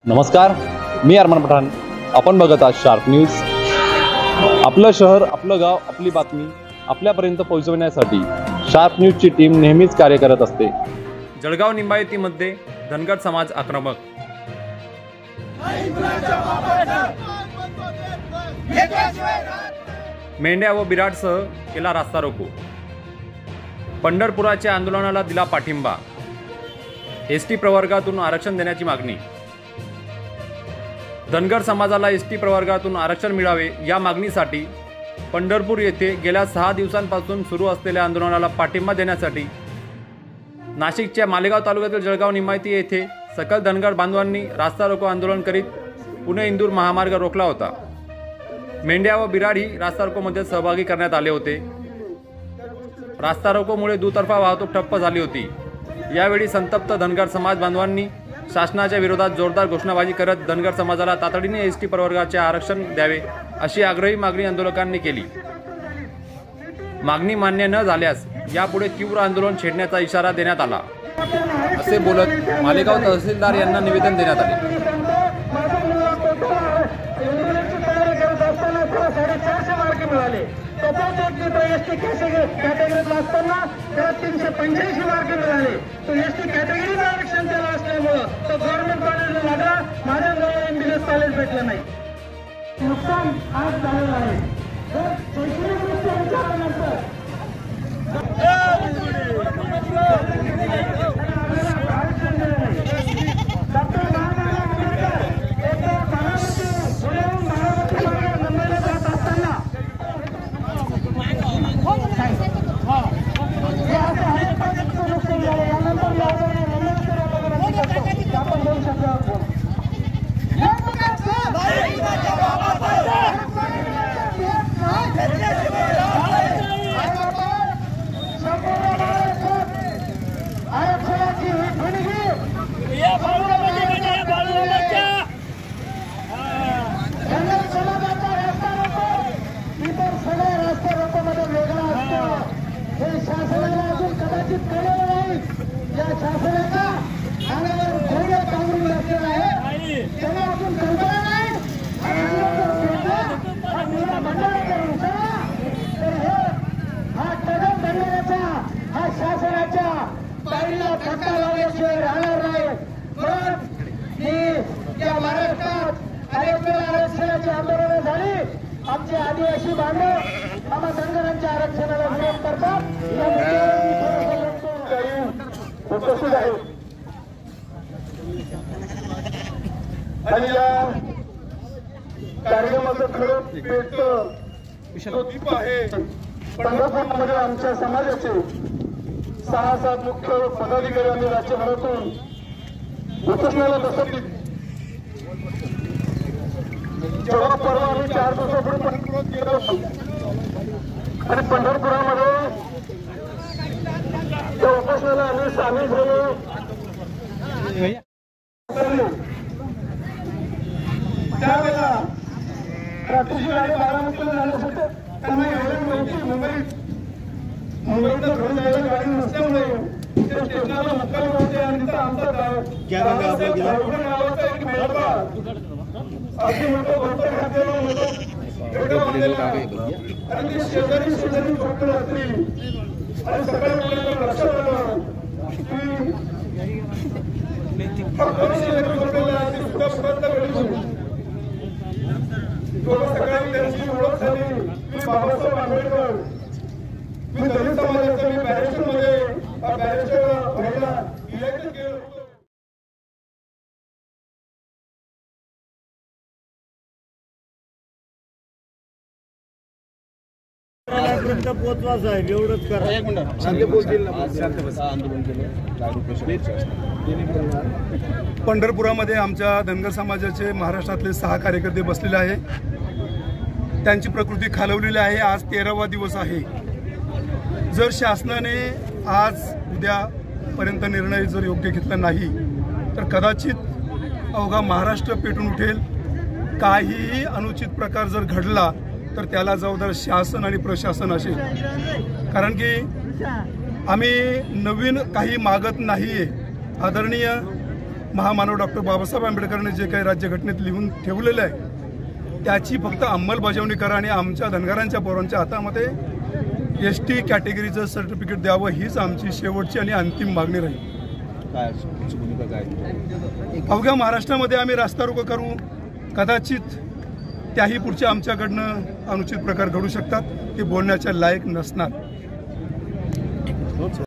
नमस्कार, मी अरमान पठाण. आपण बघत आहात शार्प न्यूज. आपलं शहर, आपलं गाव, आपली बातमी आपल्यापर्यंत पोहोचवण्यासाठी शार्प न्यूजची टीम नेहमीच कार्य करत असते. जळगाव निंबायतीमध्ये धनगर समाज आक्रमक. मेंढ्या व बिराडसह केला रास्ता रोको. पंढरपुराच्या आंदोलनाला दिला पाठिंबा. एसटी प्रवर्गातून आरक्षण देण्याची मागणी. धनगर समाजाला एसटी प्रवर्गातून आरक्षण मिळावे या मागणीसाठी पंढरपूर येथे गेल्या 6 दिवसांपासून सुरू असलेल्या आंदोलनाला पाठिंबा देण्यासाठी नाशिकच्या मालेगाव तालुक्यातील जळगाव निंबायती येथे सकल धनगर बांधवांनी रास्ता रोको आंदोलन करीत पुणे इंदूर महामार्ग रोखला होता. मेंढ्या व बिराडही रास्ता रोकोमध्ये सहभागी करण्यात आले होते. रास्ता रोकोमुळे दुतर्फा वाहतूक ठप्प झाली होती. यावेळी संतप्त धनगर समाज बांधवांनी शासनाच्या विरोधात जोरदार घोषणाबाजी करत धनगर समाजाला तातडीने एसटी प्रवर्गाचे आरक्षण द्यावे अशी आग्रही मागणी आंदोलकांनी केली. मागणी मान्य न झाल्यास यापुढे तीव्र आंदोलन छेडण्याचा इशारा देण्यात आला, असे बोलत मालेगाव तहसीलदार यांना निवेदन देण्यात आले. एसटी कॅटेगरीतला असताना त्याला 385 मार्क मिळाले. तो एसटी कॅटेगरीचं आरक्षण त्याला असल्यामुळं तो गव्हर्नमेंट कॉलेजला लागला. माझ्याजवळ एमबीबीएस कॉलेज भेटलं नाही. नुकसान आज झालेलं आहे. शैक्षणिक दृष्ट्या विचारल्यानंतर शासनाला अजून कदाचित कळलं नाही. या शासनाचा अंगावर घोडे काढून बसलेला आहे. त्याला अजून कल्पना नाही. हा कदम बनवण्याचा हा शासनाच्या पायरीला धक्का लावल्याशिवाय राहणार नाही. म्हणून या महाराष्ट्रात अनेक वेळा आरक्षणाची आंदोलनं झाली. आमचे आदिवासी बांधव आम्हा धनगरांच्या आरक्षणाला विरोध करतात. या उपस्थित आहे आणि या कार्यक्रमाचं खरं दीप आहे. पंढरपूरमध्ये आमच्या समाजाचे 6-7 मुख्य पदाधिकारी आम्ही राज्यभरातून उपोषणाला बसवली. जेव्हा परवा आम्ही 4 दिवसापूर्वी पंढरपुरात गेलो होतो आणि पंढरपुरामध्ये त्या उपोषणाला आम्ही सामील झालो. त्यावेळेला रात्रीची गाडी बारामतीला जाण्यासाठी त्यांना एवढी माहिती मुंबईतनं घरी जायला गाडी नसल्यामुळे ते स्टेशनला मुक्कामी होते आणि तिथं आमचा नावाचा एक मेळावा अगदी मोठं भरपूर घातलेलं आणि ते शेजारी झोपले असतील आणि सकाळी लक्षात आलं सकाळी त्यांची ओळख झाली. मी बाबासाहेब आंबेडकर, मी दलित समाजाचा, मी बॅरिस्टरमध्ये बॅरिस्टर व्हायला इलेक्ट केलं. पोहोचवा साहेब, एवढंच करा. एक मिनिट शांत बोलतील. आंदोलन पंढरपुरामध्ये आमच्या धनगर समाजाचे महाराष्ट्रातले 6 कार्यकर्ते बसलेले आहे. त्यांची प्रकृती खालवलेली आहे. आज 13वा दिवस आहे. जर शासनाने आज उद्यापर्यंत निर्णय जर योग्य घेतला नाही तर कदाचित अवघा महाराष्ट्र पेटून उठेल. काहीही अनुचित प्रकार जर घडला तर त्याला जबाबदार शासन आणि प्रशासन असेल. कारण की आम्ही नवीन काही मागत नाहीये. आदरणीय महामानव डॉक्टर बाबासाहेब आंबेडकरांनी जे काही राज्यघटनेत लिहून ठेवलेलं आहे त्याची फक्त अंमलबजावणी करा आणि आमच्या धनगरांच्या पोरांच्या हातामध्ये ST कॅटेगरीचं सर्टिफिकेट द्यावं हीच आमची शेवटची आणि अंतिम मागणी राहील. अवघ्या महाराष्ट्रामध्ये आम्ही रास्ता रोको करू, कदाचित त्याही पुढच्या आमच्याकडनं अनुचित प्रकार घडू शकतात, ते बोलण्याच्या लायक नसणार.